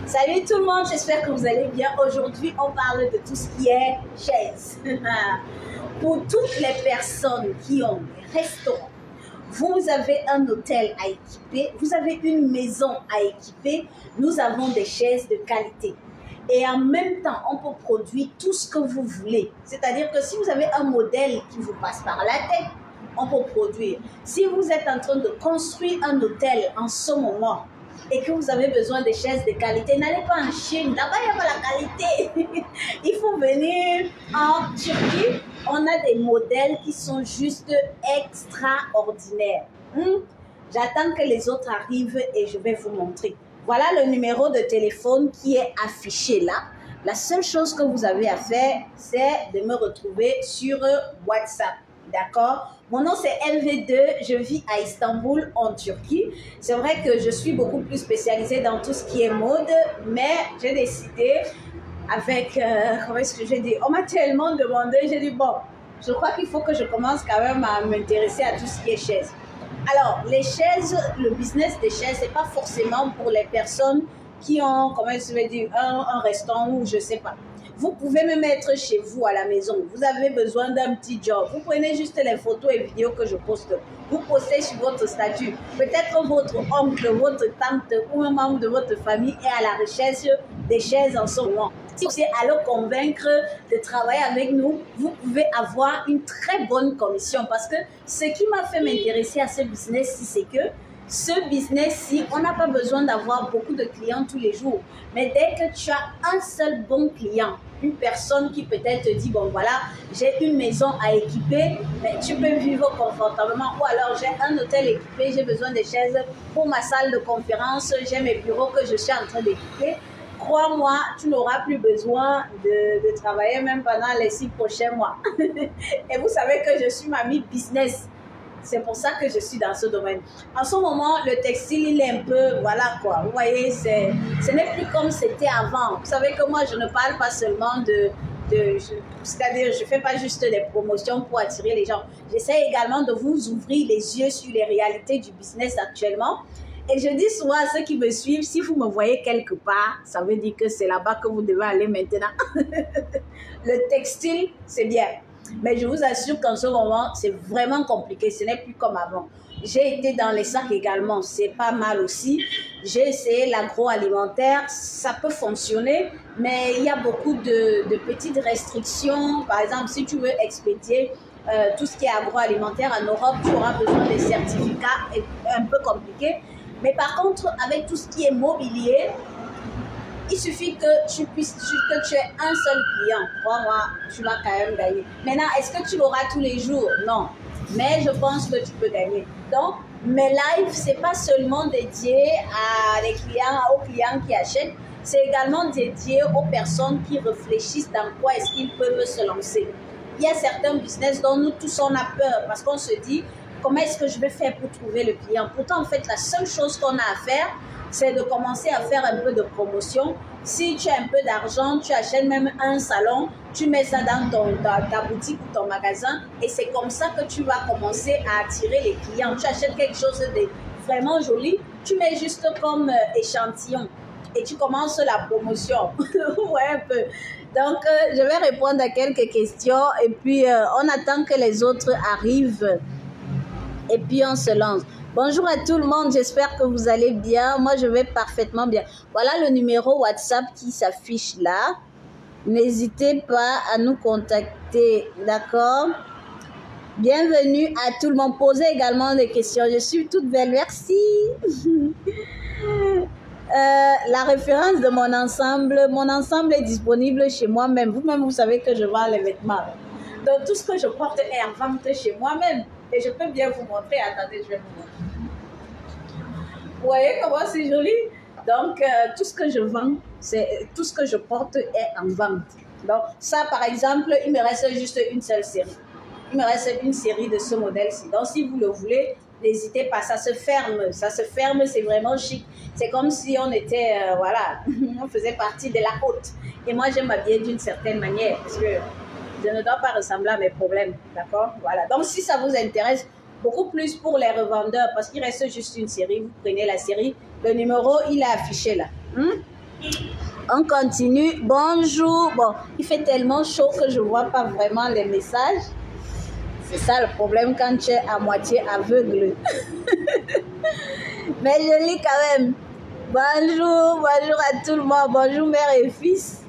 Salut tout le monde, j'espère que vous allez bien. Aujourd'hui, on parle de tout ce qui est chaise. Pour toutes les personnes qui ont des restaurants, vous avez un hôtel à équiper, vous avez une maison à équiper, nous avons des chaises de qualité. Et en même temps, on peut produire tout ce que vous voulez. C'est-à-dire que si vous avez un modèle qui vous passe par la tête, on peut produire. Si vous êtes en train de construire un hôtel en ce moment, et que vous avez besoin de chaises de qualité, n'allez pas en Chine, là-bas il n'y a pas la qualité. Il faut venir en Turquie, on a des modèles qui sont juste extraordinaires. J'attends que les autres arrivent et je vais vous montrer. Voilà le numéro de téléphone qui est affiché là. La seule chose que vous avez à faire, c'est de me retrouver sur WhatsApp. D'accord? Mon nom c'est LV2, je vis à Istanbul en Turquie. C'est vrai que je suis beaucoup plus spécialisée dans tout ce qui est mode, mais j'ai décidé avec, comment est-ce que j'ai dit? On m'a tellement demandé, j'ai dit bon, je crois qu'il faut que je commence quand même à m'intéresser à tout ce qui est chaises. Alors, les chaises, le business des chaises, c'est pas forcément pour les personnes qui ont, comment je vais dire, un restaurant ou je sais pas. Vous pouvez me mettre chez vous à la maison. Vous avez besoin d'un petit job. Vous prenez juste les photos et vidéos que je poste. Vous postez sur votre statut. Peut-être votre oncle, votre tante ou un membre de votre famille est à la recherche des chaises en ce moment. Si vous allez le convaincre de travailler avec nous, vous pouvez avoir une très bonne commission. Parce que ce qui m'a fait m'intéresser à ce business-ci, c'est que ce business-ci, on n'a pas besoin d'avoir beaucoup de clients tous les jours. Mais dès que tu as un seul bon client, une personne qui peut-être te dit, bon voilà, j'ai une maison à équiper, mais tu peux vivre confortablement. Ou alors j'ai un hôtel équipé, j'ai besoin de chaises pour ma salle de conférence, j'ai mes bureaux que je suis en train d'équiper. Crois-moi, tu n'auras plus besoin de travailler même pendant les 6 prochains mois. Et vous savez que je suis mamie business. C'est pour ça que je suis dans ce domaine. En ce moment, le textile, il est un peu, voilà quoi. Vous voyez, ce n'est plus comme c'était avant. Vous savez que moi, je ne parle pas seulement c'est-à-dire, je ne fais pas juste des promotions pour attirer les gens. J'essaie également de vous ouvrir les yeux sur les réalités du business actuellement. Et je dis souvent à ceux qui me suivent, si vous me voyez quelque part, ça veut dire que c'est là-bas que vous devez aller maintenant. Le textile, c'est bien. Mais je vous assure qu'en ce moment, c'est vraiment compliqué. Ce n'est plus comme avant. J'ai été dans les sacs également. C'est pas mal aussi. J'ai essayé l'agroalimentaire. Ça peut fonctionner, mais il y a beaucoup de petites restrictions. Par exemple, si tu veux expédier tout ce qui est agroalimentaire en Europe, tu auras besoin des certificats. Un peu compliqué. Mais par contre, avec tout ce qui est mobilier, il suffit que tu aies un seul client. Crois-moi, tu vas quand même gagner. Maintenant, est-ce que tu l'auras tous les jours? Non. Mais je pense que tu peux gagner. Donc, mes lives, ce n'est pas seulement dédié aux clients qui achètent. C'est également dédié aux personnes qui réfléchissent dans quoi est-ce qu'ils peuvent se lancer. Il y a certains business dont nous tous on a peur parce qu'on se dit, comment est-ce que je vais faire pour trouver le client? Pourtant, en fait, la seule chose qu'on a à faire, c'est de commencer à faire un peu de promotion. Si tu as un peu d'argent, tu achètes même un salon, tu mets ça dans ta boutique ou ton magasin et c'est comme ça que tu vas commencer à attirer les clients. Tu achètes quelque chose de vraiment joli, tu mets juste comme échantillon et tu commences la promotion. Ouais, un peu. Donc, je vais répondre à quelques questions et puis on attend que les autres arrivent et puis on se lance. Bonjour à tout le monde, j'espère que vous allez bien. Moi, je vais parfaitement bien. Voilà le numéro WhatsApp qui s'affiche là. N'hésitez pas à nous contacter, d'accord? Bienvenue à tout le monde. Posez également des questions. Je suis toute belle, merci. La référence de mon ensemble est disponible chez moi-même. Vous-même, vous savez que je vends les vêtements. Donc, tout ce que je porte est en vente chez moi-même. Et je peux bien vous montrer. Attendez, je vais vous montrer. Vous voyez comment c'est joli? Donc, tout ce que je vends, tout ce que je porte est en vente. Donc, ça, par exemple, il me reste juste une seule série. Il me reste une série de ce modèle-ci. Donc, si vous le voulez, n'hésitez pas. Ça se ferme. Ça se ferme, c'est vraiment chic. C'est comme si on était, voilà, on faisait partie de la haute. Et moi, j'aime m'habiller d'une certaine manière parce que je ne dois pas ressembler à mes problèmes. D'accord? Voilà. Donc, si ça vous intéresse, beaucoup plus pour les revendeurs parce qu'il reste juste une série. Vous prenez la série. Le numéro, il est affiché là. On continue. Bonjour. Bon, il fait tellement chaud que je ne vois pas vraiment les messages. C'est ça le problème quand tu es à moitié aveugle. Mais je lis quand même. Bonjour, bonjour à tout le monde. Bonjour mère et fils.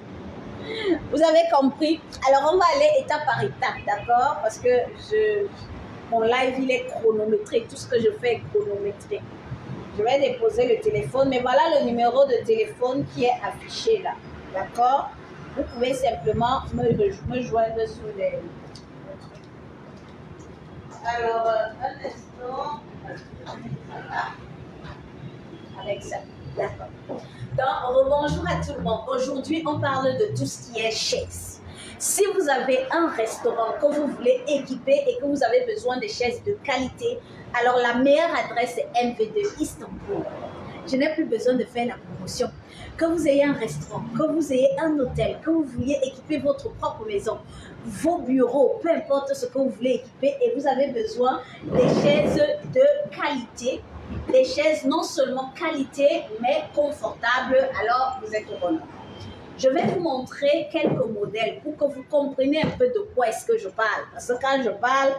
Vous avez compris? Alors on va aller étape par étape, d'accord? Parce que mon live il est chronométré. Tout ce que je fais est chronométré. Je vais déposer le téléphone, mais voilà le numéro de téléphone qui est affiché là, d'accord? Vous pouvez simplement me joindre sur les... Alors, un instant. Avec ça, d'accord. Donc, bonjour à tout le monde. Aujourd'hui, on parle de tout ce qui est chaises. Si vous avez un restaurant que vous voulez équiper et que vous avez besoin de chaises de qualité, alors la meilleure adresse est MV2 Istanbul. Je n'ai plus besoin de faire la promotion. Que vous ayez un restaurant, que vous ayez un hôtel, que vous vouliez équiper votre propre maison, vos bureaux, peu importe ce que vous voulez équiper, et vous avez besoin des chaises de qualité, des chaises non seulement qualité, mais confortables, alors vous êtes au bon endroit. Je vais vous montrer quelques modèles pour que vous compreniez un peu de quoi est-ce que je parle. Parce que quand je parle,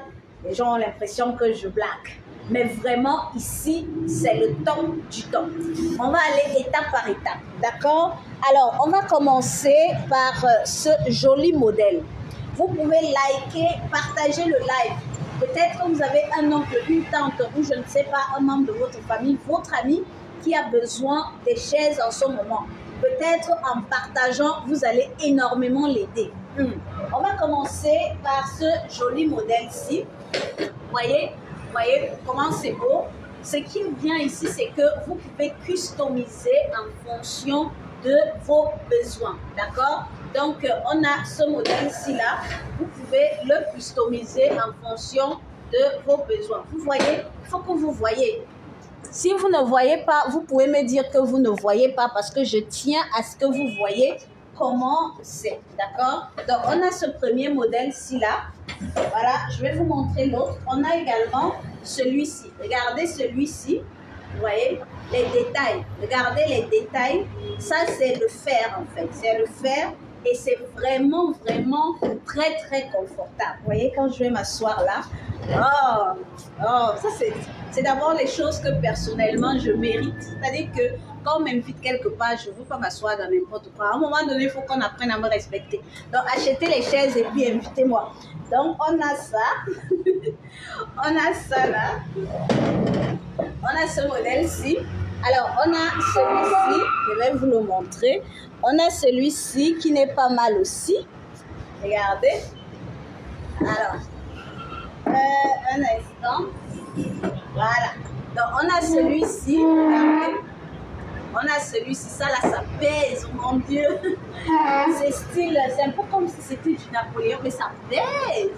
les gens ont l'impression que je blague. Mais vraiment, ici, c'est le top du top. On va aller étape par étape, d'accord? Alors, on va commencer par ce joli modèle. Vous pouvez liker, partager le live. Peut-être que vous avez un oncle, une tante ou je ne sais pas, un membre de votre famille, votre ami qui a besoin des chaises en ce moment. Peut-être en partageant, vous allez énormément l'aider. On va commencer par ce joli modèle-ci. Voyez comment c'est beau. Ce qui est bien ici, c'est que vous pouvez customiser en fonction de vos besoins. D'accord? Donc, on a ce modèle-ci là. Vous pouvez le customiser en fonction de vos besoins. Vous voyez? Il faut que vous voyez. Si vous ne voyez pas, vous pouvez me dire que vous ne voyez pas parce que je tiens à ce que vous voyez comment c'est. D'accord? Donc, on a ce premier modèle-ci là. Voilà, je vais vous montrer l'autre. On a également celui-ci. Regardez celui-ci. Vous voyez les détails. Regardez les détails. Ça, c'est le fer en fait. C'est le fer et c'est vraiment, vraiment très, très confortable. Vous voyez, quand je vais m'asseoir là. Ça c'est d'abord les choses que personnellement je mérite. C'est-à-dire que quand on m'invite quelque part, je ne veux pas m'asseoir dans n'importe quoi. À un moment donné, il faut qu'on apprenne à me respecter. Donc, achetez les chaises et puis invitez-moi. Donc, on a ça. On a ça là. On a ce modèle-ci. Alors, on a celui-ci. Je vais vous le montrer. On a celui-ci qui n'est pas mal aussi. Regardez. Alors, un instant. Voilà. Donc, on a celui-ci. Regardez. On a celui-ci. Ça, là, ça pèse. Oh mon Dieu. C'est style. C'est un peu comme si c'était du Napoléon, mais ça pèse.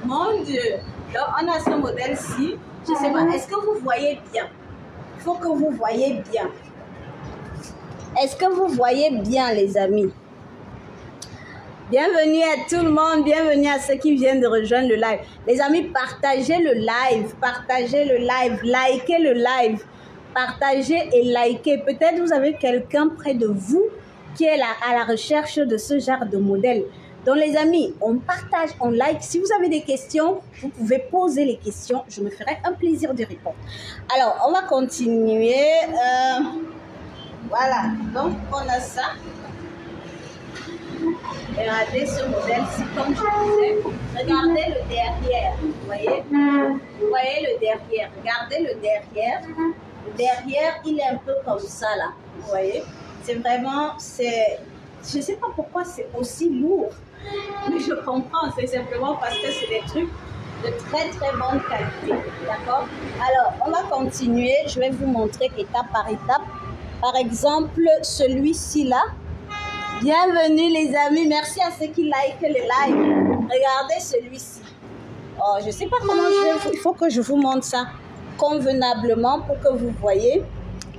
Mon Dieu. Donc, on a ce modèle-ci. Je ne sais pas. Est-ce que vous voyez bien? Il faut que vous voyez bien. Est-ce que vous voyez bien, les amis? Bienvenue à tout le monde, bienvenue à ceux qui viennent de rejoindre le live. Les amis, partagez le live, likez le live, partagez et likez. Peut-être vous avez quelqu'un près de vous qui est là à la recherche de ce genre de modèle. Donc les amis, on partage, on like. Si vous avez des questions, vous pouvez poser les questions. Je me ferai un plaisir de répondre. Alors, on va continuer. Voilà, donc on a ça. Regardez ce modèle-ci, comme je disais. Regardez le derrière, vous voyez? Vous voyez le derrière, regardez le derrière. Le derrière, il est un peu comme ça, là. Vous voyez? C'est vraiment, je ne sais pas pourquoi c'est aussi lourd. Mais je comprends, c'est simplement parce que c'est des trucs de très très bonne qualité. D'accord? Alors, on va continuer. Je vais vous montrer étape par étape. Par exemple, celui-ci là. Bienvenue les amis. Merci à ceux qui likent le live. Regardez celui-ci. Oh, je ne sais pas comment je vais. Il faut que je vous montre ça convenablement pour que vous voyez.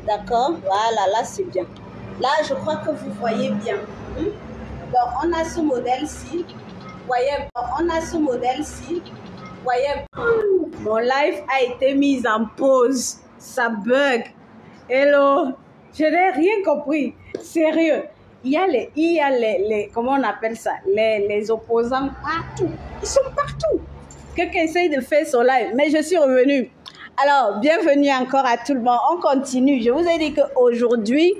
D'accord? Voilà, là c'est bien. Là, je crois que vous voyez bien. Donc, on a ce modèle-ci. Voyez, on a ce modèle-ci. Voyez, mon live a été mis en pause. Ça bug. Hello. Je n'ai rien compris. Sérieux. Il y a les comment on appelle ça? Les opposants partout. Ils sont partout. Quelqu'un essaye de faire son live, mais je suis revenue. Alors, bienvenue encore à tout le monde. On continue. Je vous ai dit qu'aujourd'hui,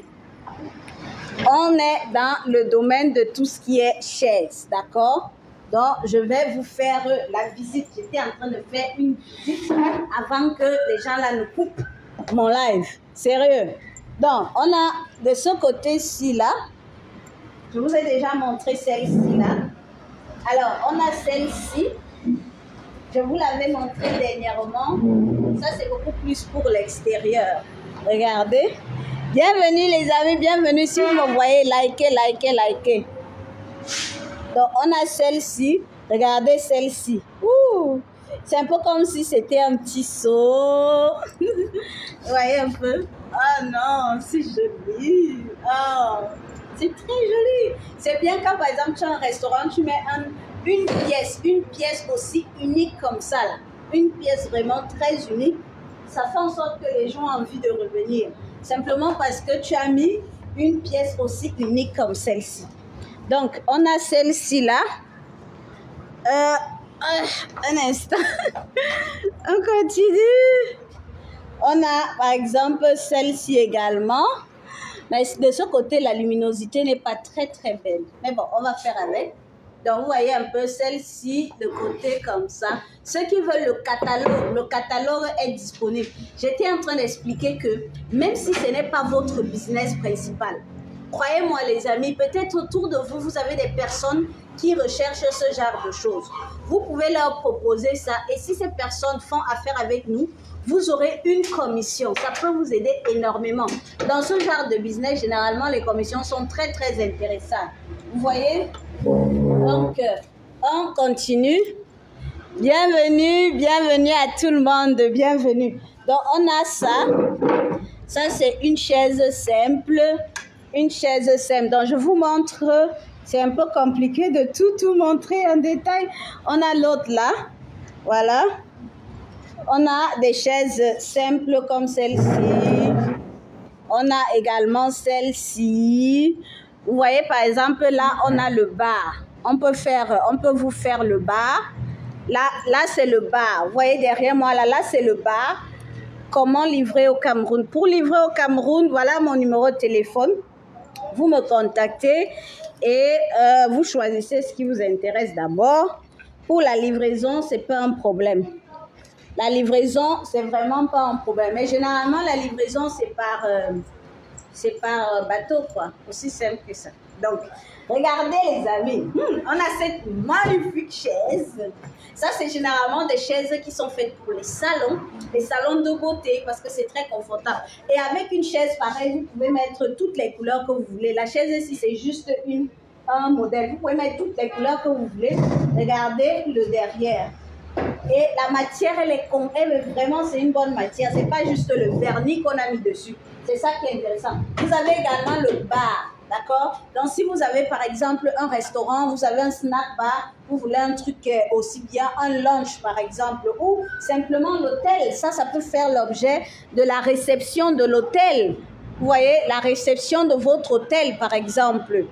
on est dans le domaine de tout ce qui est chaise, d'accord? Donc, je vais vous faire la visite. J'étais en train de faire une visite avant que les gens là ne coupent mon live. Sérieux. Donc, on a de ce côté-ci là, je vous ai déjà montré celle-ci là. Alors, on a celle-ci. Je vous l'avais montré dernièrement. Ça, c'est beaucoup plus pour l'extérieur. Regardez. Bienvenue les amis, bienvenue. Si vous me voyez, likez. Donc, on a celle-ci. Regardez celle-ci. C'est un peu comme si c'était un petit seau. Vous voyez un peu? Oh non, c'est joli. Oh, c'est très joli. C'est bien quand, par exemple, tu as un restaurant, tu mets une pièce aussi unique comme ça. Là. Une pièce vraiment très unique. Ça fait en sorte que les gens ont envie de revenir. Simplement parce que tu as mis une pièce aussi unique comme celle-ci. Donc, on a celle-ci là. Un instant. On continue. On a, par exemple, celle-ci également. Mais de ce côté, la luminosité n'est pas très, très belle. Mais bon, on va faire avec. Donc, vous voyez un peu celle-ci de côté comme ça. Ceux qui veulent le catalogue est disponible. J'étais en train d'expliquer que même si ce n'est pas votre business principal, croyez-moi les amis, peut-être autour de vous, vous avez des personnes qui recherchent ce genre de choses. Vous pouvez leur proposer ça et si ces personnes font affaire avec nous, vous aurez une commission. Ça peut vous aider énormément. Dans ce genre de business, généralement, les commissions sont très, très intéressantes. Vous voyez? Donc, on continue. Bienvenue à tout le monde. Bienvenue. Donc, on a ça. Ça, c'est une chaise simple. Une chaise simple. Donc, je vous montre. C'est un peu compliqué de tout montrer en détail. On a l'autre là. Voilà. On a des chaises simples comme celle-ci. On a également celle-ci. Vous voyez, par exemple, là, on a le bar. On peut vous faire le bar. Là c'est le bar. Vous voyez derrière moi, là c'est le bar. Comment livrer au Cameroun? Pour livrer au Cameroun, voilà mon numéro de téléphone. Vous me contactez et vous choisissez ce qui vous intéresse d'abord. Pour la livraison, c'est pas un problème. La livraison, c'est vraiment pas un problème. Mais généralement, la livraison, c'est par bateau, quoi. Aussi simple que ça. Donc, regardez les amis. On a cette magnifique chaise. Ça, c'est généralement des chaises qui sont faites pour les salons de beauté, parce que c'est très confortable. Et avec une chaise pareille, vous pouvez mettre toutes les couleurs que vous voulez. La chaise ici, c'est juste un modèle. Vous pouvez mettre toutes les couleurs que vous voulez. Regardez le derrière. Et la matière, elle est vraiment, c'est une bonne matière. C'est pas juste le vernis qu'on a mis dessus. C'est ça qui est intéressant. Vous avez également le bar, d'accord? Donc, si vous avez par exemple un restaurant, vous avez un snack bar, vous voulez un truc aussi bien, un lunch par exemple, ou simplement l'hôtel. Ça peut faire l'objet de la réception de l'hôtel. Vous voyez, la réception de votre hôtel par exemple.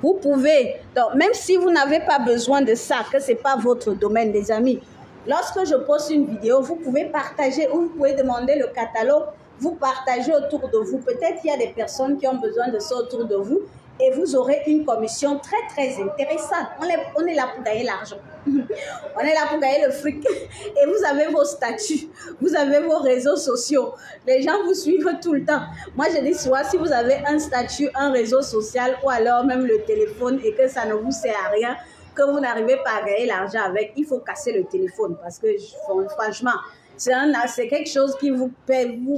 Vous pouvez, donc même si vous n'avez pas besoin de ça, que ce n'est pas votre domaine, les amis, lorsque je poste une vidéo, vous pouvez partager ou vous pouvez demander le catalogue, vous partagez autour de vous. Peut-être qu'il y a des personnes qui ont besoin de ça autour de vous et vous aurez une commission très, très intéressante. On est là pour gagner l'argent. On est là pour gagner le fric. Et vous avez vos statuts, vous avez vos réseaux sociaux. Les gens vous suivent tout le temps. Moi, je dis souvent, si vous avez un statut, un réseau social ou alors même le téléphone et que ça ne vous sert à rien, que vous n'arrivez pas à gagner l'argent avec, il faut casser le téléphone parce que franchement, c'est quelque chose qui vous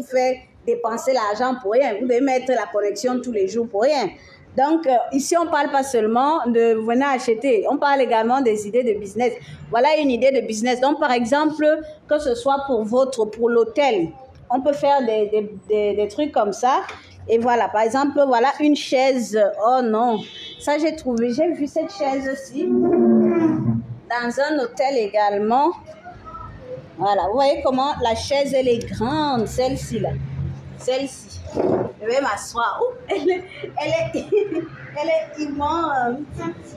fait dépenser l'argent pour rien. Vous devez mettre la connexion tous les jours pour rien. Donc, ici, on ne parle pas seulement de venir acheter. On parle également des idées de business. Voilà une idée de business. Donc, par exemple, que ce soit pour l'hôtel, on peut faire des trucs comme ça. Et voilà, par exemple, voilà une chaise. Oh non, ça j'ai vu cette chaise-ci dans un hôtel également. Voilà, vous voyez comment la chaise, elle est grande, celle-ci là. Celle-ci. Je vais m'asseoir. Oh, elle est immense.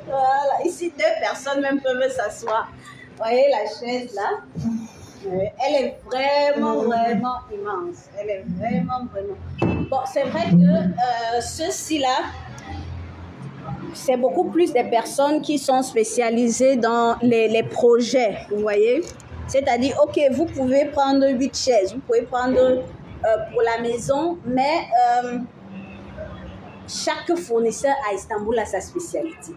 Voilà. Ici, 2 personnes même peuvent s'asseoir. Vous voyez la chaise là? Elle est vraiment immense. Elle est vraiment. Bon, c'est vrai que ceux-ci-là, c'est beaucoup plus des personnes qui sont spécialisées dans les projets, vous voyez. C'est-à-dire, ok, vous pouvez prendre 8 chaises, vous pouvez prendre pour la maison, mais chaque fournisseur à Istanbul a sa spécialité.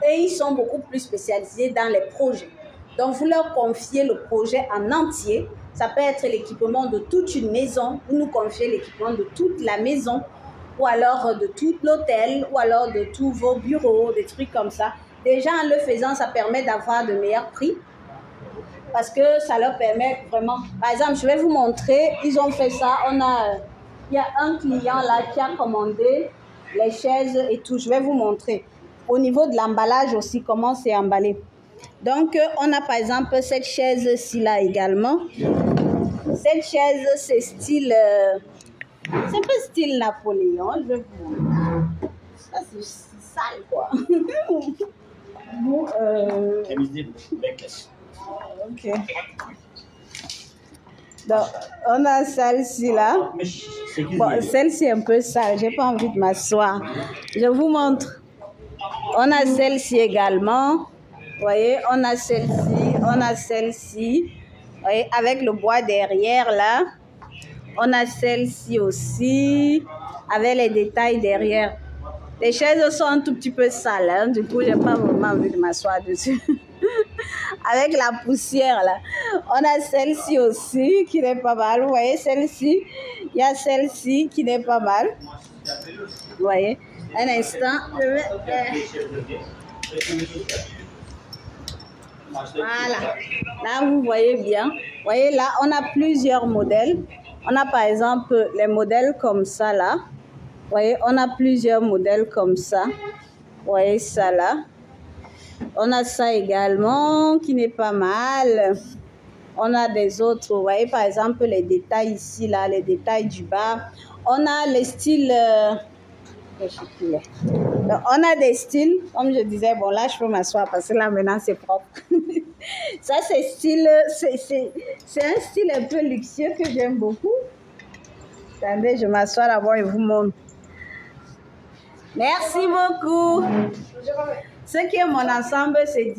Et ils sont beaucoup plus spécialisés dans les projets. Donc, vous leur confiez le projet en entier. Ça peut être l'équipement de toute une maison. Vous nous confiez l'équipement de toute la maison, ou alors de tout l'hôtel, ou alors de tous vos bureaux, des trucs comme ça. Déjà, en le faisant, ça permet d'avoir de meilleurs prix. Parce que ça leur permet vraiment... Par exemple, je vais vous montrer. Ils ont fait ça. Il y a un client là qui a commandé les chaises et tout. Je vais vous montrer. Au niveau de l'emballage aussi, comment c'est emballé. Donc, on a par exemple cette chaise-ci là également. Cette chaise, c'est style... c'est un peu style Napoléon. Je vais vous montrer. Ça, c'est sale, quoi. Bon, ok. Donc, on a celle-ci là. Bon, celle-ci est un peu sale. J'ai pas envie de m'asseoir. Je vous montre. On a celle-ci également. Vous voyez, on a celle-ci. On a celle-ci. Vous voyez, avec le bois derrière là. On a celle-ci aussi. Avec les détails derrière. Les chaises sont un tout petit peu sales. Hein. Du coup, j'ai pas vraiment envie de m'asseoir dessus. Avec la poussière là. On a celle-ci aussi qui n'est pas mal. Vous voyez celle-ci. Il y a celle-ci qui n'est pas mal. Vous voyez. Un instant. Voilà. Là, vous voyez bien. Vous voyez là, on a plusieurs modèles. On a par exemple les modèles comme ça là. Vous voyez, on a plusieurs modèles comme ça. Vous voyez ça là. On a ça également qui n'est pas mal. On a des autres, vous voyez par exemple les détails ici, là, les détails du bas. On a les styles... Donc, on a des styles, comme je disais, bon là je peux m'asseoir parce que là maintenant c'est propre. Ça c'est style, c'est un style un peu luxueux que j'aime beaucoup. Attendez, je m'assois d'abord et vous montre. Merci beaucoup. Ce qui est mon ensemble, c'est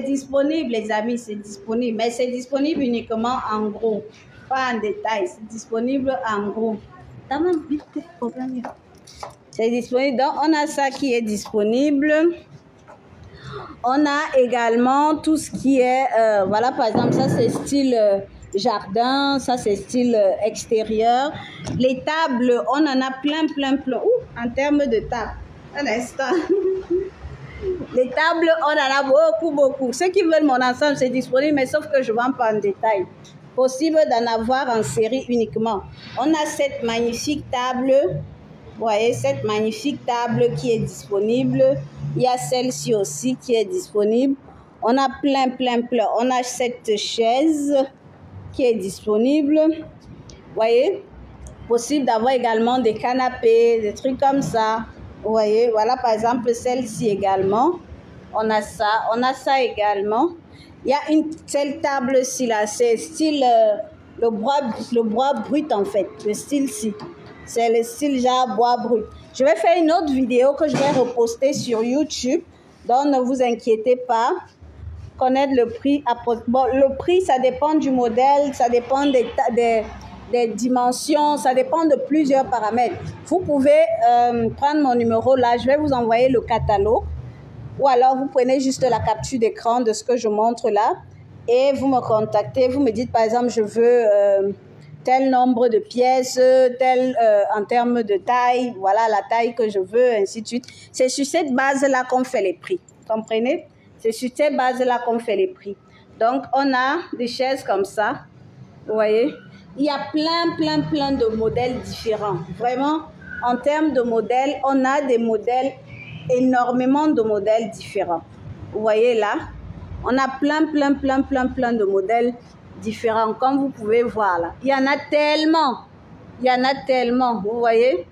disponible, les amis, c'est disponible. Mais c'est disponible uniquement en gros, pas en détail. C'est disponible en gros. C'est disponible. Donc, on a ça qui est disponible. On a également tout ce qui est, voilà, par exemple, ça c'est style jardin, ça c'est style extérieur. Les tables, on en a plein. En termes de tables. Un instant. Les tables, on en a beaucoup. Ceux qui veulent mon ensemble, c'est disponible, mais sauf que je ne vends pas en détail. Possible d'en avoir en série uniquement. On a cette magnifique table. Vous voyez, cette magnifique table qui est disponible. Il y a celle-ci aussi qui est disponible. On a plein. On a cette chaise qui est disponible. Vous voyez, possible d'avoir également des canapés, des trucs comme ça. Vous voyez, voilà par exemple celle-ci également. On a ça également. Il y a une telle table-ci là, c'est style le bois brut en fait, le style-ci. C'est le style genre bois brut. Je vais faire une autre vidéo que je vais reposter sur YouTube. Donc ne vous inquiétez pas. Connaître le prix. Bon, le prix, ça dépend du modèle, ça dépend des dimensions, ça dépend de plusieurs paramètres. Vous pouvez prendre mon numéro là, je vais vous envoyer le catalogue. Ou alors, vous prenez juste la capture d'écran de ce que je montre là et vous me contactez. Vous me dites, par exemple, je veux tel nombre de pièces, en termes de taille, voilà la taille que je veux, ainsi de suite. C'est sur cette base-là qu'on fait les prix. Comprenez? C'est sur cette base-là qu'on fait les prix. Donc, on a des chaises comme ça. Vous voyez? Il y a plein de modèles différents. Vraiment, en termes de modèles, on a des modèles, énormément de modèles différents. Vous voyez là, on a plein de modèles différents, comme vous pouvez voir là. Il y en a tellement. Il y en a tellement, vous voyez.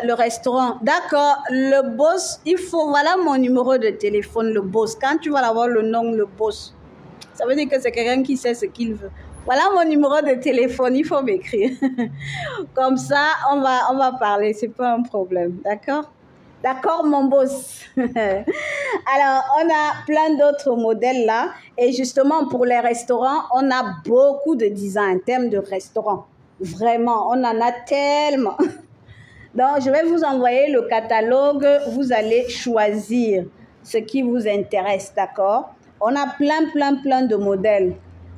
Le restaurant. D'accord, le boss, il faut, voilà mon numéro de téléphone, le boss. Quand tu vas avoir le nom, le boss, ça veut dire que c'est quelqu'un qui sait ce qu'il veut. Voilà mon numéro de téléphone, il faut m'écrire. Comme ça, on va parler, c'est pas un problème, d'accord? D'accord, mon boss. Alors, on a plein d'autres modèles là. Et justement, pour les restaurants, on a beaucoup de designs en termes de restaurants. Vraiment, on en a tellement. Donc, je vais vous envoyer le catalogue. Vous allez choisir ce qui vous intéresse, d'accord? On a plein de modèles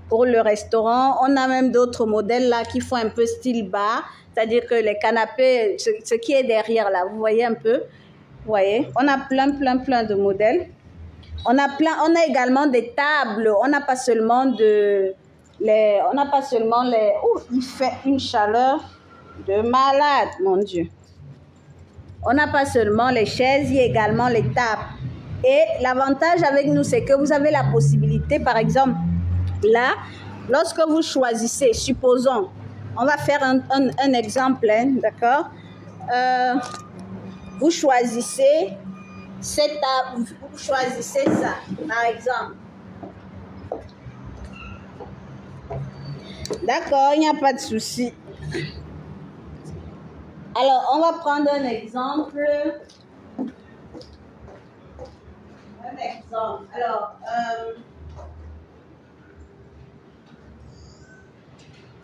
pour le restaurant. On a même d'autres modèles là qui font un peu style bar. C'est-à-dire que les canapés, ce qui est derrière là, vous voyez un peu? Vous voyez? On a plein de modèles. On a également des tables. On n'a pas seulement les... Oh, il fait une chaleur de malade, mon Dieu. On n'a pas seulement les chaises, il y a également les tables. Et l'avantage avec nous, c'est que vous avez la possibilité, par exemple, là, lorsque vous choisissez, supposons, on va faire un exemple, hein, d'accord? Vous choisissez cette table, vous choisissez ça, par exemple. D'accord, il n'y a pas de souci. Alors, on va prendre un exemple. Alors,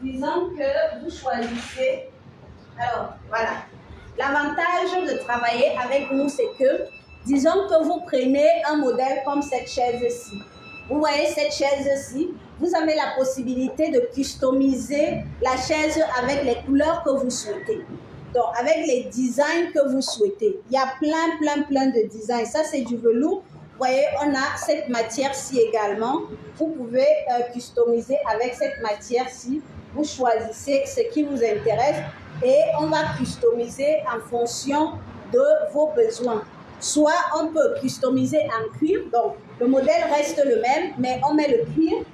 disons que vous choisissez. Alors, voilà. L'avantage de travailler avec nous, c'est que, disons que vous prenez un modèle comme cette chaise-ci. Vous voyez cette chaise-ci, vous avez la possibilité de customiser la chaise avec les couleurs que vous souhaitez. Donc, avec les designs que vous souhaitez. Il y a plein de designs. Ça, c'est du velours. Vous voyez, on a cette matière-ci également. Vous pouvez customiser avec cette matière-ci. Vous choisissez ce qui vous intéresse et on va customiser en fonction de vos besoins. Soit on peut customiser en cuir, donc le modèle reste le même, mais on met le cuir,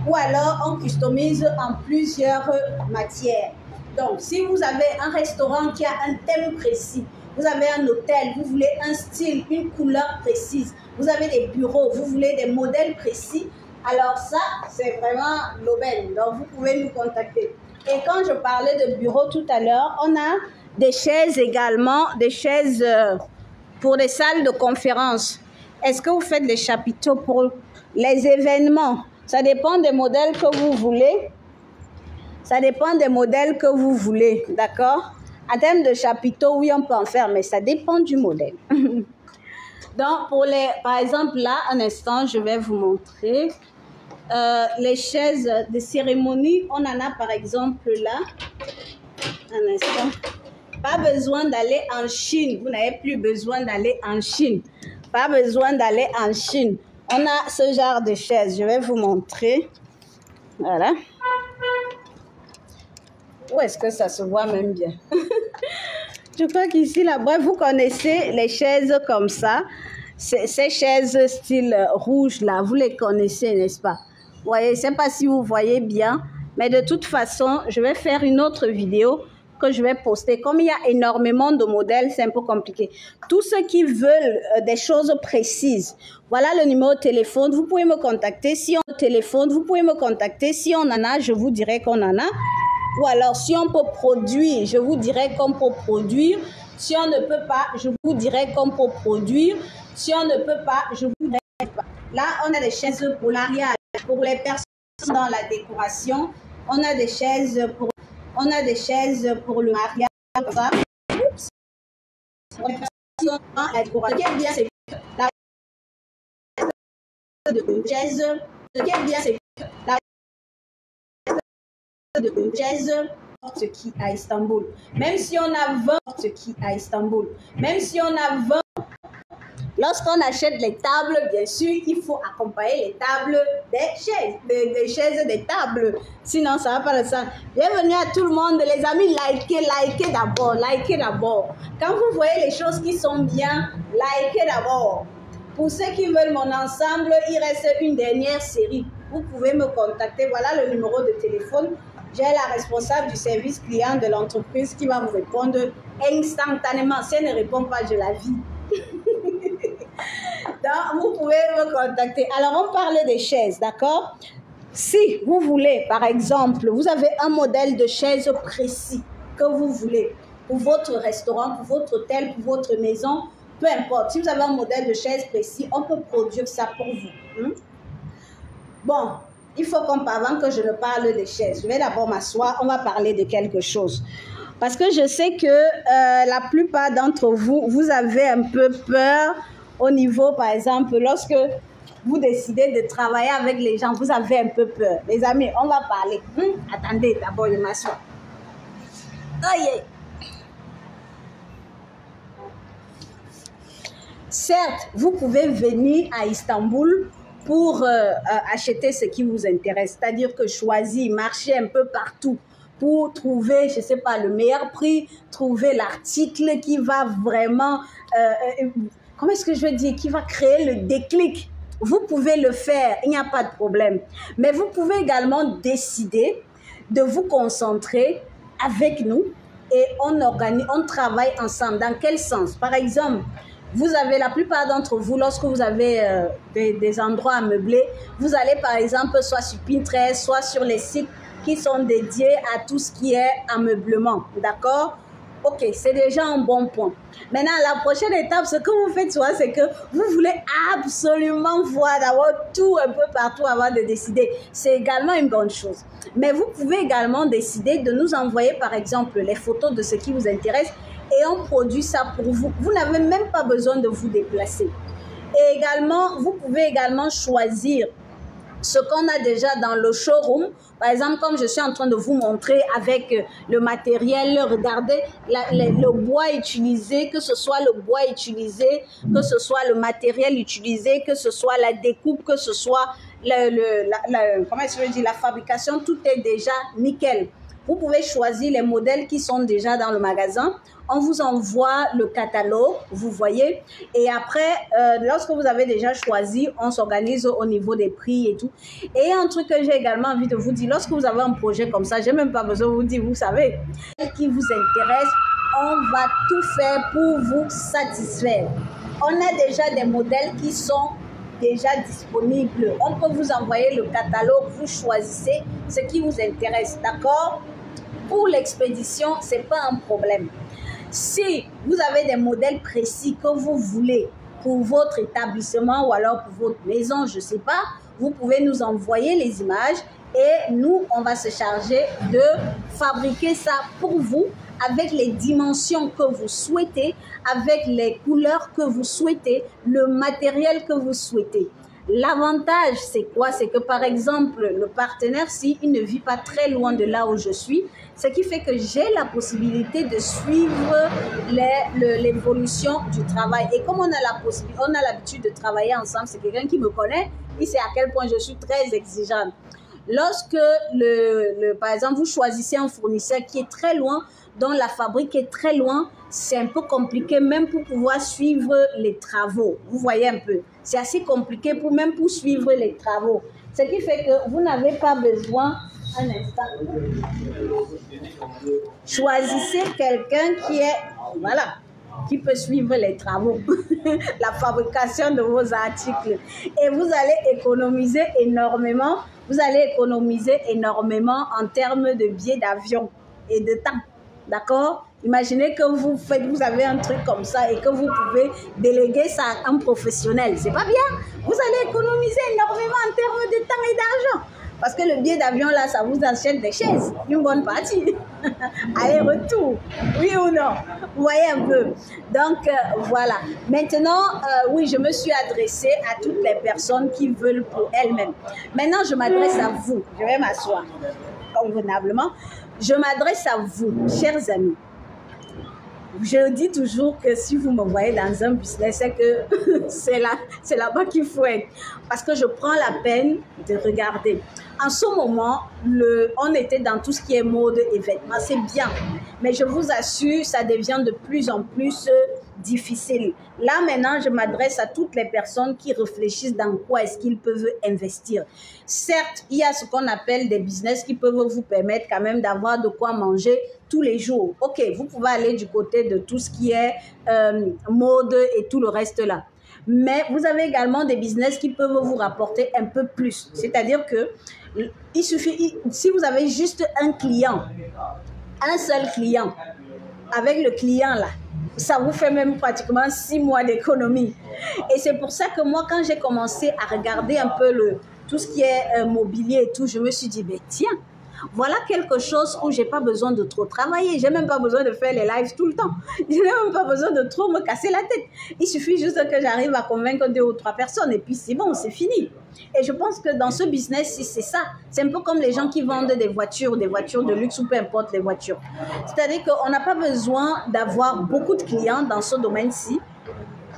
ou alors on customise en plusieurs matières. Donc, si vous avez un restaurant qui a un thème précis, vous avez un hôtel, vous voulez un style, une couleur précise, vous avez des bureaux, vous voulez des modèles précis, alors ça, c'est vraiment l'aubaine. Donc, vous pouvez nous contacter. Et quand je parlais de bureau tout à l'heure, on a des chaises également, des chaises pour des salles de conférence. Est-ce que vous faites des chapiteaux pour les événements? Ça dépend des modèles que vous voulez. Ça dépend des modèles que vous voulez, d'accord? En termes de chapiteaux, oui, on peut en faire, mais ça dépend du modèle. Donc, par exemple, là, un instant, je vais vous montrer. Les chaises de cérémonie, on en a par exemple là. Un instant. Pas besoin d'aller en Chine. Vous n'avez plus besoin d'aller en Chine. Pas besoin d'aller en Chine. On a ce genre de chaises. Je vais vous montrer. Voilà. Où est-ce que ça se voit même bien? Je crois qu'ici, là-bas, vous connaissez les chaises comme ça. Ces chaises style rouge, là, vous les connaissez, n'est-ce pas? Vous voyez, je ne sais pas si vous voyez bien, mais de toute façon, je vais faire une autre vidéo que je vais poster. Comme il y a énormément de modèles, c'est un peu compliqué. Tous ceux qui veulent des choses précises, voilà le numéro de téléphone. Vous pouvez me contacter. Si on téléphone, vous pouvez me contacter. Si on en a, je vous dirai qu'on en a. Ou alors, si on peut produire, je vous dirai qu'on peut produire. Si on ne peut pas, je vous dirai qu'on peut produire. Si on ne peut pas, je vous dirai pas. Là, on a des chaises pour l'ariage. Pour les personnes dans la décoration, on a des chaises pour le mariage. Oups. Pour les personnes dans la décoration. Ce qui est bien, c'est que la chaise, ce qui est bien, c'est que la chaise ce qui à Istanbul. Même si on a 20 ce qui à Istanbul. Même si on a 20. Lorsqu'on achète les tables, bien sûr, il faut accompagner les tables des chaises, des tables. Sinon, ça ne va pas le sens. Bienvenue à tout le monde. Les amis, likez d'abord. Likez d'abord. Quand vous voyez les choses qui sont bien, likez d'abord. Pour ceux qui veulent mon ensemble, il reste une dernière série. Vous pouvez me contacter. Voilà le numéro de téléphone. j'ai la responsable du service client de l'entreprise qui va vous répondre instantanément. Si elle ne répond pas, je la vis. Donc, vous pouvez me contacter. Alors, on parle des chaises, d'accord? Si vous voulez, par exemple, vous avez un modèle de chaise précis que vous voulez pour votre restaurant, pour votre hôtel, pour votre maison, peu importe. Si vous avez un modèle de chaise précis, on peut produire ça pour vous. Bon, il faut avant que je ne parle des chaises, je vais d'abord m'asseoir, on va parler de quelque chose. Parce que je sais que la plupart d'entre vous, vous avez un peu peur au niveau, par exemple, lorsque vous décidez de travailler avec les gens, vous avez un peu peur. Les amis, on va parler. Attendez, d'abord, je m'assois. Aïe. Certes, vous pouvez venir à Istanbul pour acheter ce qui vous intéresse. C'est-à-dire que choisir, marcher un peu partout pour trouver, je ne sais pas, le meilleur prix, trouver l'article qui va vraiment, comment est-ce que je veux dire, qui va créer le déclic. Vous pouvez le faire, il n'y a pas de problème. Mais vous pouvez également décider de vous concentrer avec nous et on travaille ensemble. Dans quel sens? Par exemple, vous avez, la plupart d'entre vous, lorsque vous avez des endroits à meubler, vous allez par exemple soit sur Pinterest, soit sur les sites qui sont dédiés à tout ce qui est ameublement, d'accord? Ok, c'est déjà un bon point. Maintenant, la prochaine étape, ce que vous faites soit, c'est que vous voulez absolument voir d'abord tout un peu partout avant de décider. C'est également une bonne chose. Mais vous pouvez également décider de nous envoyer, par exemple, les photos de ce qui vous intéresse et on produit ça pour vous. Vous n'avez même pas besoin de vous déplacer. Et également, vous pouvez également choisir ce qu'on a déjà dans le showroom. Par exemple, comme je suis en train de vous montrer avec le matériel, regardez le bois utilisé, que ce soit le bois utilisé, que ce soit le matériel utilisé, que ce soit la découpe, que ce soit comment est-ce que je dis, la fabrication, tout est déjà nickel. Vous pouvez choisir les modèles qui sont déjà dans le magasin. On vous envoie le catalogue, vous voyez. Et après, lorsque vous avez déjà choisi, on s'organise au niveau des prix et tout. Et un truc que j'ai également envie de vous dire, lorsque vous avez un projet comme ça, j'ai même pas besoin de vous dire, vous savez, qui vous intéresse, on va tout faire pour vous satisfaire. On a déjà des modèles qui sont déjà disponibles. On peut vous envoyer le catalogue, vous choisissez ce qui vous intéresse, d'accord? Pour l'expédition, ce n'est pas un problème. Si vous avez des modèles précis que vous voulez pour votre établissement ou alors pour votre maison, je ne sais pas, vous pouvez nous envoyer les images et nous, on va se charger de fabriquer ça pour vous avec les dimensions que vous souhaitez, avec les couleurs que vous souhaitez, le matériel que vous souhaitez. L'avantage, c'est quoi? C'est que, par exemple, le partenaire, s'il ne vit pas très loin de là où je suis, ce qui fait que j'ai la possibilité de suivre l'évolution du travail. Et comme on a l'habitude de travailler ensemble, c'est quelqu'un qui me connaît, il sait à quel point je suis très exigeante. Lorsque, par exemple, vous choisissez un fournisseur qui est très loin, dont la fabrique est très loin, c'est un peu compliqué même pour pouvoir suivre les travaux. Vous voyez un peu, c'est assez compliqué même pour suivre les travaux. Ce qui fait que vous n'avez pas besoin, un instant, choisissez quelqu'un qui peut suivre les travaux, la fabrication de vos articles. Et vous allez économiser énormément, en termes de billets d'avion et de temps. D'accord? Imaginez que vous avez un truc comme ça et que vous pouvez déléguer ça à un professionnel. C'est pas bien? Vous allez économiser énormément en termes de temps et d'argent. Parce que le billet d'avion, là, ça vous achète des chaises. Une bonne partie. Aller-retour. Oui ou non? Vous voyez un peu. Donc, voilà. Maintenant, oui, je me suis adressée à toutes les personnes qui veulent pour elles-mêmes. Maintenant, je m'adresse à vous. Je vais m'asseoir convenablement. Je m'adresse à vous, chers amis. Je dis toujours que si vous me voyez dans un business, c'est que c'est là-bas qu'il faut être. Parce que je prends la peine de regarder. En ce moment, on était dans tout ce qui est mode et vêtements. C'est bien. Mais je vous assure, ça devient de plus en plus difficile. Là, maintenant, je m'adresse à toutes les personnes qui réfléchissent dans quoi est-ce qu'ils peuvent investir. Certes, il y a ce qu'on appelle des business qui peuvent vous permettre quand même d'avoir de quoi manger tous les jours. OK, vous pouvez aller du côté de tout ce qui est mode et tout le reste là. Mais vous avez également des business qui peuvent vous rapporter un peu plus. C'est-à-dire que il suffit, si vous avez juste un client, un seul client, avec le client là, ça vous fait même pratiquement 6 mois d'économie. Et c'est pour ça que moi, quand j'ai commencé à regarder un peu tout ce qui est mobilier et tout, je me suis dit, ben tiens, voilà quelque chose où j'ai pas besoin de trop travailler. J'ai même pas besoin de faire les lives tout le temps. Je n'ai même pas besoin de trop me casser la tête. Il suffit juste que j'arrive à convaincre 2 ou 3 personnes et puis c'est bon, c'est fini. Et je pense que dans ce business, c'est ça. C'est un peu comme les gens qui vendent des voitures de luxe ou peu importe les voitures. C'est-à-dire qu'on n'a pas besoin d'avoir beaucoup de clients dans ce domaine-ci.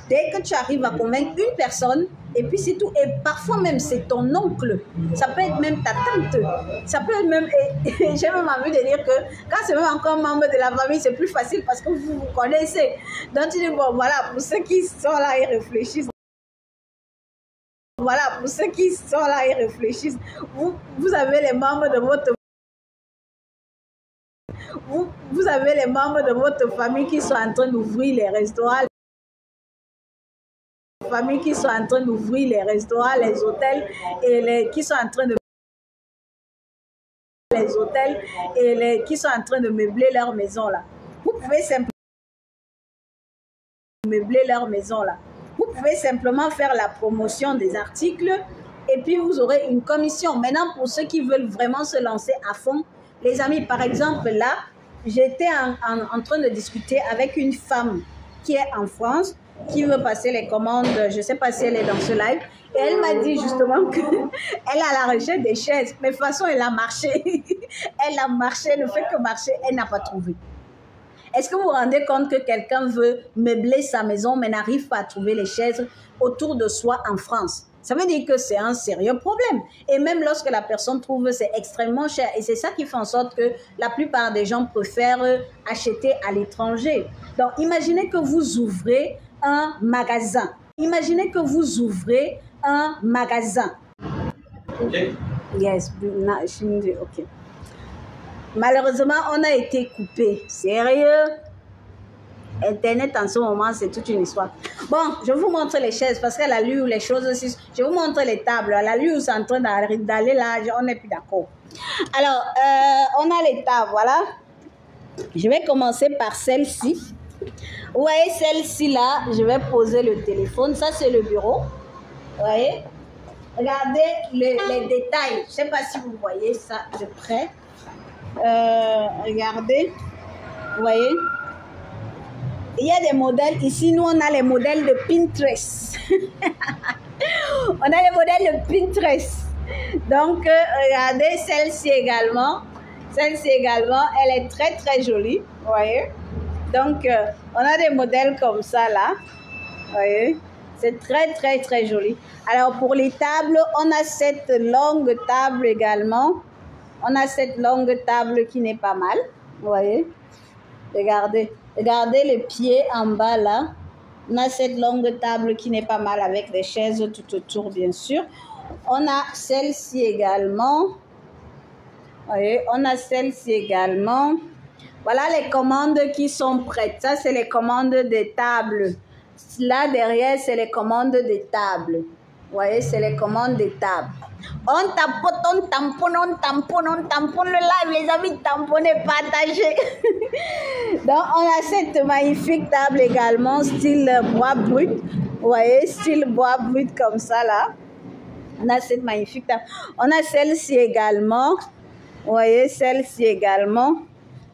Dès que tu arrives à convaincre une personne, et puis c'est tout. Et parfois même, c'est ton oncle. Ça peut être même ta tante. Ça peut être même... Et j'ai même envie de dire que quand c'est même encore un membre de la famille, c'est plus facile parce que vous vous connaissez. Donc tu dis, bon, voilà, pour ceux qui sont là et réfléchissent. Voilà, pour ceux qui sont là et réfléchissent. Vous avez les membres de votre... Vous avez les membres de votre famille qui sont en train d'ouvrir les restaurants. Familles qui sont en train d'ouvrir les restaurants, les hôtels qui sont en train de qui sont en train de meubler leur maison là. Vous pouvez simplement meubler leur maison là. Vous pouvez simplement faire la promotion des articles et puis vous aurez une commission. Maintenant, pour ceux qui veulent vraiment se lancer à fond, les amis, par exemple là, j'étais en train de discuter avec une femme qui est en France, qui veut passer les commandes, je ne sais pas si elle est dans ce live, et elle m'a dit justement qu'elle est à la recherche des chaises, mais de toute façon, elle a marché. Elle a marché, le fait que marcher, elle n'a pas trouvé. Est-ce que vous vous rendez compte que quelqu'un veut meubler sa maison, mais n'arrive pas à trouver les chaises autour de soi en France? Ça veut dire que c'est un sérieux problème. Et même lorsque la personne trouve, c'est extrêmement cher. Et c'est ça qui fait en sorte que la plupart des gens préfèrent acheter à l'étranger. Donc, imaginez que vous ouvrez un magasin. Imaginez que vous ouvrez un magasin. OK. Yes, OK. Malheureusement, on a été coupé. Sérieux? Internet en ce moment, c'est toute une histoire. Bon, je vous montre les chaises parce qu'elle a lu les choses aussi. Je vous montre les tables. Elle a lu, c'est en train d'aller là. On n'est plus d'accord. Alors, on a les tables, voilà. Je vais commencer par celle-ci. Vous voyez, celle-ci là, je vais poser le téléphone. Ça, c'est le bureau. Vous voyez? Regardez les détails. Je ne sais pas si vous voyez ça de près. Regardez. Vous voyez? Il y a des modèles. Ici, nous, on a les modèles de Pinterest. On a les modèles de Pinterest. Donc, regardez celle-ci également. Celle-ci également, elle est très, très jolie. Vous voyez? Donc, on a des modèles comme ça, là. Vous voyez? C'est très, très, très joli. Alors, pour les tables, on a cette longue table également. On a cette longue table qui n'est pas mal. Vous voyez? Regardez. Regardez les pieds en bas, là. On a cette longue table qui n'est pas mal avec des chaises tout autour, bien sûr. On a celle-ci également. Vous voyez? On a celle-ci également. Voilà les commandes qui sont prêtes. Ça, c'est les commandes des tables. Là, derrière, c'est les commandes des tables. Vous voyez, c'est les commandes des tables. On tamponne le live, les amis, tamponnez, partagez. Donc, on a cette magnifique table également, style bois brut. Vous voyez, style bois brut comme ça, là. On a cette magnifique table. On a celle-ci également. Vous voyez, celle-ci également.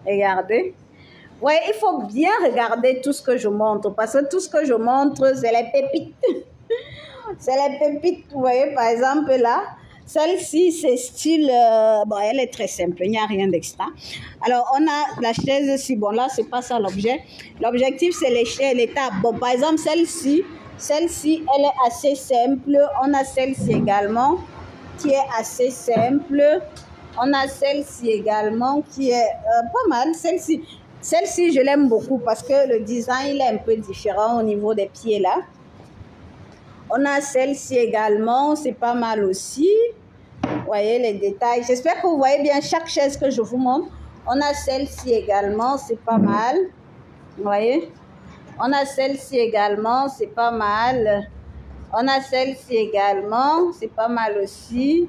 Regardez. Oui, il faut bien regarder tout ce que je montre parce que tout ce que je montre, c'est les pépites. C'est les pépites. Vous voyez, par exemple, là, Celle-ci, c'est style... bon, elle est très simple, il n'y a rien d'extra. Alors, on a la chaise ici. Bon, là, c'est pas ça l'objet. L'objectif, c'est les tables. Bon, par exemple, celle-ci, elle est assez simple. On a celle-ci également, qui est assez simple. On a celle-ci également, qui est pas mal. Celle-ci, je l'aime beaucoup parce que le design, il est un peu différent au niveau des pieds, là. On a celle-ci également, c'est pas mal aussi. Vous voyez les détails. J'espère que vous voyez bien chaque chaise que je vous montre. On a celle-ci également, c'est pas mal. Vous voyez? On a celle-ci également, c'est pas mal. On a celle-ci également, c'est pas mal aussi.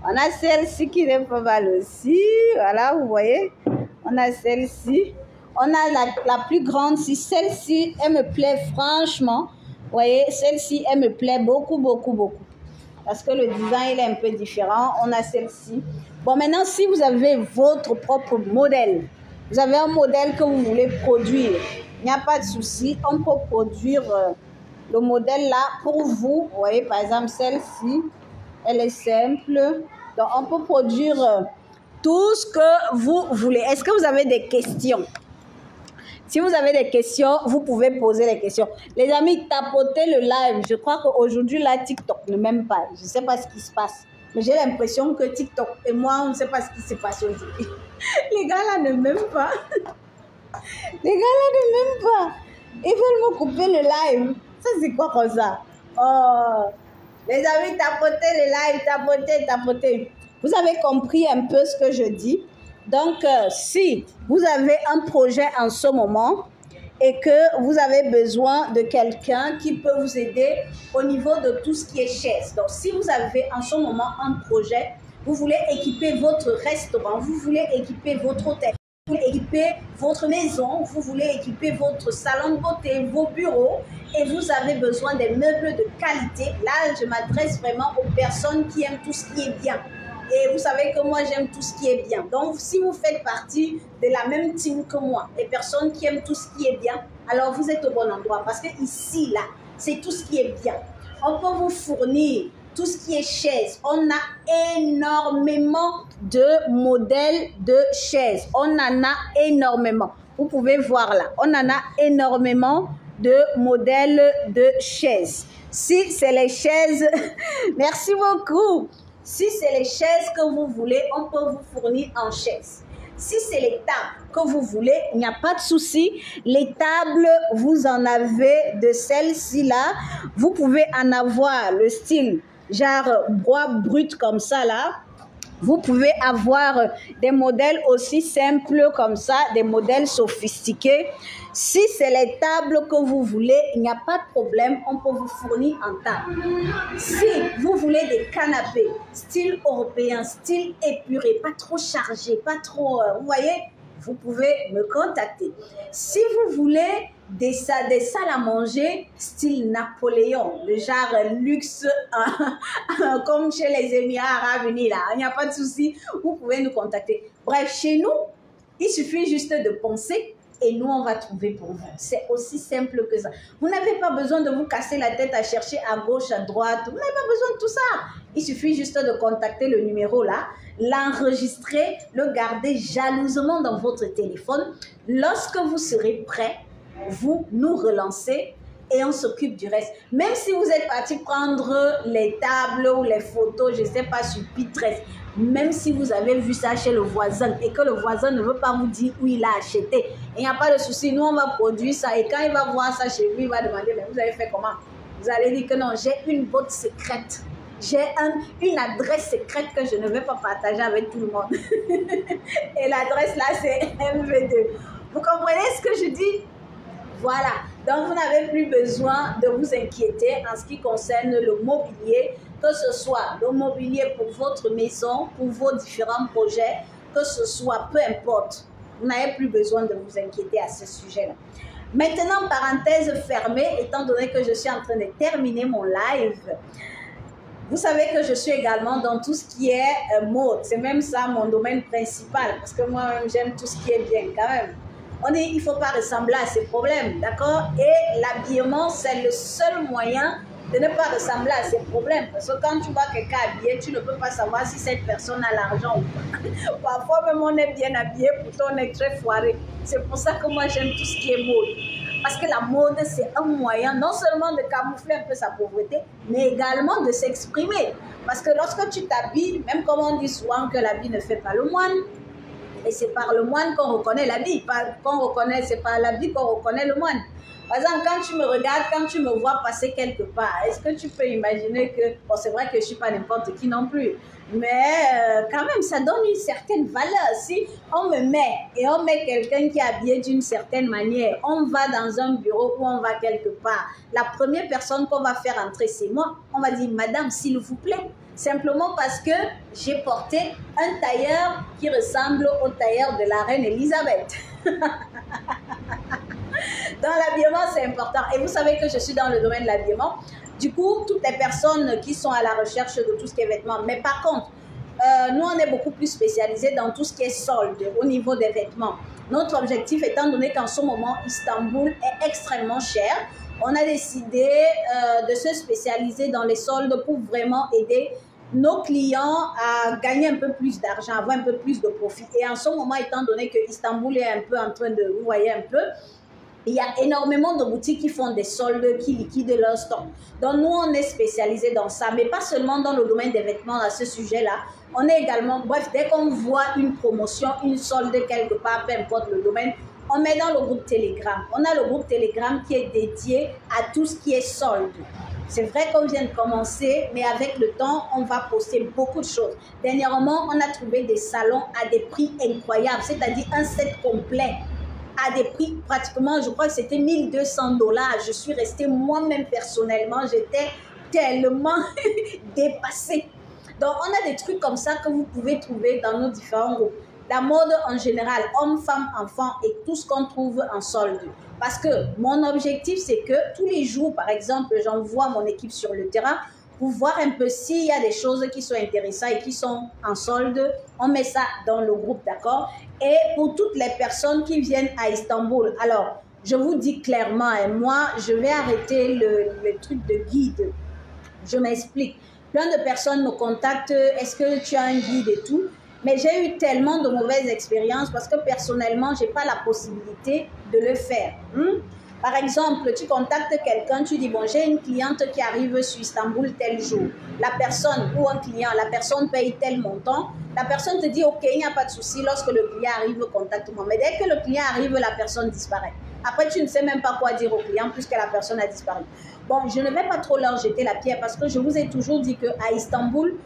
On a celle-ci qui est pas mal aussi. Voilà, vous voyez? On a celle-ci. On a la plus grande. Si celle-ci, elle me plaît franchement. Vous voyez, celle-ci, elle me plaît beaucoup, beaucoup, beaucoup. Parce que le design, il est un peu différent. On a celle-ci. Bon, maintenant, si vous avez votre propre modèle, vous avez un modèle que vous voulez produire, il n'y a pas de souci. On peut produire le modèle là pour vous. Vous voyez, par exemple, celle-ci, elle est simple. Donc, on peut produire tout ce que vous voulez. Est-ce que vous avez des questions? Si vous avez des questions, vous pouvez poser les questions. Les amis, tapotez le live. Je crois qu'aujourd'hui, là, TikTok ne m'aime pas. Je ne sais pas ce qui se passe. Mais j'ai l'impression que TikTok et moi, on ne sait pas ce qui s'est passé aujourd'hui. Les gars, là, ne m'aiment pas. Les gars, là, ne m'aiment pas. Ils veulent me couper le live. Ça, c'est quoi comme ça? Oh, les amis, tapotez le live. Tapotez. Vous avez compris un peu ce que je dis? Donc, si vous avez un projet en ce moment et que vous avez besoin de quelqu'un qui peut vous aider au niveau de tout ce qui est chaise. Donc, si vous avez en ce moment un projet, vous voulez équiper votre restaurant, vous voulez équiper votre hôtel, vous voulez équiper votre maison, vous voulez équiper votre salon de beauté, vos bureaux et vous avez besoin des meubles de qualité, là, je m'adresse vraiment aux personnes qui aiment tout ce qui est bien. Et vous savez que moi, j'aime tout ce qui est bien. Donc, si vous faites partie de la même team que moi, les personnes qui aiment tout ce qui est bien, alors vous êtes au bon endroit. Parce que ici, là, c'est tout ce qui est bien. On peut vous fournir tout ce qui est chaises. On a énormément de modèles de chaises. On en a énormément. Vous pouvez voir là. On en a énormément de modèles de chaises. Si c'est les chaises, merci beaucoup. Si c'est les chaises que vous voulez, on peut vous fournir en chaise. Si c'est les tables que vous voulez, il n'y a pas de souci. Les tables, vous en avez de celles-ci là. Vous pouvez en avoir le style genre bois brut comme ça là. Vous pouvez avoir des modèles aussi simples comme ça, des modèles sophistiqués. Si c'est les tables que vous voulez, il n'y a pas de problème, on peut vous fournir en table. Si vous voulez des canapés, style européen, style épuré, pas trop chargé, pas trop, vous voyez, vous pouvez me contacter. Si vous voulez des salles à manger, style Napoléon, le genre luxe, comme chez les Émirats Arabes Unis, là, il n'y a pas de souci, vous pouvez nous contacter. Bref, chez nous, il suffit juste de penser et nous, on va trouver pour vous. C'est aussi simple que ça. Vous n'avez pas besoin de vous casser la tête à chercher à gauche, à droite. Vous n'avez pas besoin de tout ça. Il suffit juste de contacter le numéro là, l'enregistrer, le garder jalousement dans votre téléphone. Lorsque vous serez prêt, vous nous relancez et on s'occupe du reste. Même si vous êtes parti prendre les tables ou les photos, je ne sais pas, sur Pinterest, même si vous avez vu ça chez le voisin et que le voisin ne veut pas vous dire où il a acheté, il n'y a pas de souci, nous on va produire ça et quand il va voir ça chez lui, il va demander, mais vous avez fait comment? Vous allez dire que non, j'ai une boîte secrète. J'ai une adresse secrète que je ne vais pas partager avec tout le monde. Et l'adresse là, c'est MV2. Vous comprenez ce que je dis? Voilà. Donc, vous n'avez plus besoin de vous inquiéter en ce qui concerne le mobilier, que ce soit le mobilier pour votre maison, pour vos différents projets, que ce soit, peu importe. Vous n'avez plus besoin de vous inquiéter à ce sujet-là. Maintenant, parenthèse fermée, étant donné que je suis en train de terminer mon live, vous savez que je suis également dans tout ce qui est mode. C'est même ça mon domaine principal, parce que moi-même, j'aime tout ce qui est bien quand même. Il ne faut pas ressembler à ces problèmes, d'accord? Et l'habillement, c'est le seul moyen de ne pas ressembler à ses problèmes. Parce que quand tu vois quelqu'un habillé, tu ne peux pas savoir si cette personne a l'argent ou pas. Parfois même on est bien habillé, pourtant on est très foiré. C'est pour ça que moi j'aime tout ce qui est mode. Parce que la mode, c'est un moyen non seulement de camoufler un peu sa pauvreté, mais également de s'exprimer. Parce que lorsque tu t'habilles, même comme on dit souvent que l'habit ne fait pas le moine, et c'est par le moine qu'on reconnaît l'habit. C'est par l'habit qu'on reconnaît le moine. Par exemple, quand tu me regardes, quand tu me vois passer quelque part, est-ce que tu peux imaginer que... Bon, c'est vrai que je ne suis pas n'importe qui non plus, mais quand même, ça donne une certaine valeur. Si on me met et on met quelqu'un qui est habillé d'une certaine manière, on va dans un bureau ou on va quelque part, la première personne qu'on va faire entrer, c'est moi. On va dire, madame, s'il vous plaît. Simplement parce que j'ai porté un tailleur qui ressemble au tailleur de la reine Elisabeth. Dans l'habillement, c'est important. Et vous savez que je suis dans le domaine de l'habillement. Du coup, toutes les personnes qui sont à la recherche de tout ce qui est vêtements. Mais par contre, nous, on est beaucoup plus spécialisés dans tout ce qui est solde au niveau des vêtements. Notre objectif, étant donné qu'en ce moment, Istanbul est extrêmement cher, on a décidé de se spécialiser dans les soldes pour vraiment aider nos clients à gagner un peu plus d'argent, avoir un peu plus de profit. Et en ce moment, étant donné que Istanbul est un peu en train de, vous voyez un peu, il y a énormément de boutiques qui font des soldes, qui liquident leur stock. Donc, nous, on est spécialisés dans ça, mais pas seulement dans le domaine des vêtements, à ce sujet-là. On est également, bref, dès qu'on voit une promotion, une solde quelque part, peu importe le domaine, on met dans le groupe Telegram. On a le groupe Telegram qui est dédié à tout ce qui est solde. C'est vrai qu'on vient de commencer, mais avec le temps, on va poster beaucoup de choses. Dernièrement, on a trouvé des salons à des prix incroyables, c'est-à-dire un set complet à des prix pratiquement, je crois que c'était 1 200 $. Je suis restée moi-même personnellement, j'étais tellement dépassée. Donc, on a des trucs comme ça que vous pouvez trouver dans nos différents groupes. La mode en général, hommes, femmes, enfants et tout ce qu'on trouve en solde. Parce que mon objectif, c'est que tous les jours, par exemple, j'envoie mon équipe sur le terrain pour voir un peu s'il y a des choses qui sont intéressantes et qui sont en solde. On met ça dans le groupe, d'accord? Et pour toutes les personnes qui viennent à Istanbul, alors, je vous dis clairement, moi, je vais arrêter le truc de guide. Je m'explique. Plein de personnes me contactent, est-ce que tu as un guide et tout? Mais j'ai eu tellement de mauvaises expériences parce que personnellement, je n'ai pas la possibilité de le faire. Par exemple, tu contactes quelqu'un, tu dis, bon, j'ai une cliente qui arrive sur Istanbul tel jour. La personne ou un client, la personne paye tel montant. La personne te dit, ok, il n'y a pas de souci, lorsque le client arrive, contacte-moi. Mais dès que le client arrive, la personne disparaît. Après, tu ne sais même pas quoi dire au client puisque la personne a disparu. Bon, je ne vais pas trop leur jeter la pierre parce que je vous ai toujours dit qu'à Istanbul,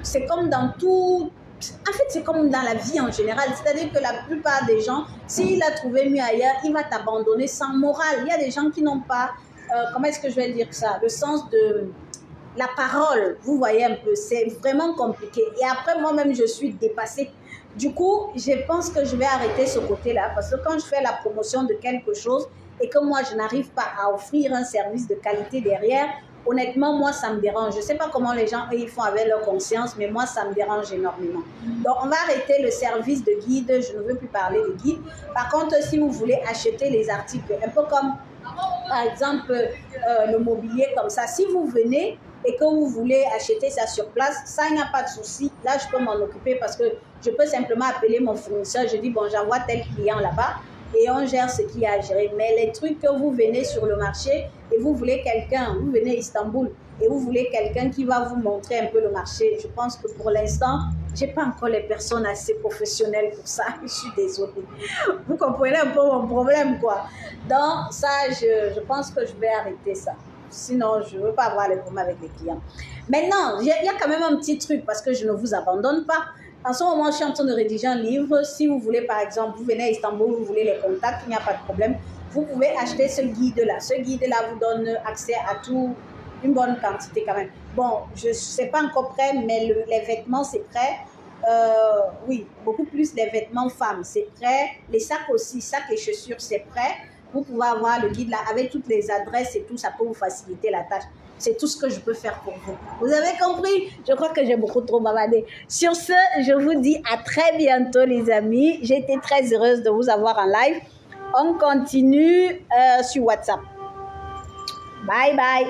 c'est comme dans tout... En fait, c'est comme dans la vie en général. C'est-à-dire que la plupart des gens, s'il a trouvé mieux ailleurs, il va t'abandonner sans morale. Il y a des gens qui n'ont pas, comment est-ce que je vais dire ça, le sens de la parole. Vous voyez un peu, c'est vraiment compliqué. Et après, moi-même, je suis dépassée. Du coup, je pense que je vais arrêter ce côté-là parce que quand je fais la promotion de quelque chose et que moi, je n'arrive pas à offrir un service de qualité derrière, honnêtement, moi, ça me dérange. Je ne sais pas comment les gens, eux, ils font avec leur conscience, mais moi, ça me dérange énormément. Donc, on va arrêter le service de guide. Je ne veux plus parler de guide. Par contre, si vous voulez acheter les articles, un peu comme, par exemple, le mobilier comme ça, si vous venez et que vous voulez acheter ça sur place, ça, il n'y a pas de souci. Là, je peux m'en occuper parce que je peux simplement appeler mon fournisseur. Je dis, bon, j'envoie tel client là-bas. Et on gère ce qu'il y a à gérer. Mais les trucs que vous venez sur le marché et vous voulez quelqu'un, vous venez à Istanbul et vous voulez quelqu'un qui va vous montrer un peu le marché, je pense que pour l'instant, je n'ai pas encore les personnes assez professionnelles pour ça. Je suis désolée. Vous comprenez un peu mon problème, quoi. Donc, ça, je pense que je vais arrêter ça. Sinon, je ne veux pas avoir les problèmes avec les clients. Maintenant, il y a quand même un petit truc parce que je ne vous abandonne pas. En ce moment, je suis en train de rédiger un livre. Si vous voulez, par exemple, vous venez à Istanbul, vous voulez les contacts, il n'y a pas de problème. Vous pouvez acheter ce guide-là. Ce guide-là vous donne accès à tout, une bonne quantité quand même. Bon, je ne sais pas encore prêt, mais les vêtements, c'est prêt. Oui, beaucoup plus les vêtements femmes, c'est prêt. Les sacs aussi, sacs et chaussures, c'est prêt. Vous pouvez avoir le guide là avec toutes les adresses et tout, ça peut vous faciliter la tâche. C'est tout ce que je peux faire pour vous. Vous avez compris? Je crois que j'ai beaucoup trop bavardé. Sur ce, je vous dis à très bientôt, les amis. J'ai été très heureuse de vous avoir en live. On continue sur WhatsApp. Bye bye.